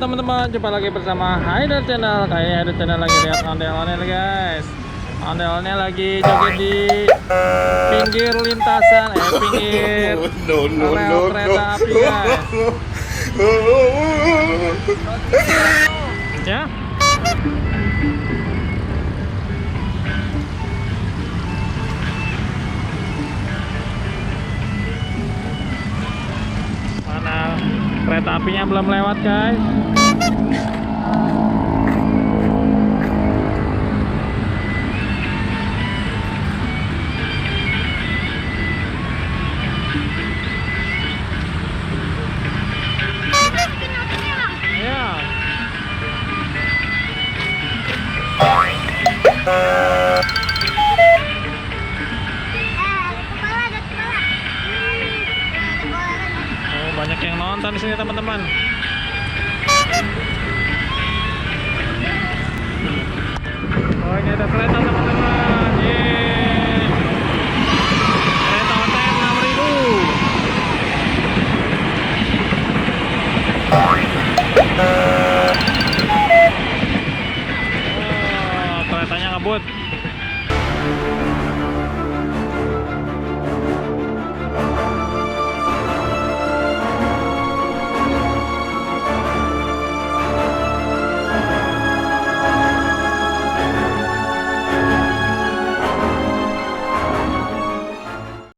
teman-teman, jumpa lagi bersama Haidar Channel. Kayak Haidar Channel lagi lihat ondel-ondel guys. Ondel-ondel lagi joget di pinggir lintasan, pinggir rel kereta api guys. Ya. Mana kereta apinya belum lewat guys. Ya. Oh, banyak yang nonton di sini teman-teman. Oh, ini ada kereta teman-teman. Yeay. Kereta OTM 6000. Oh, keretanya ngebut.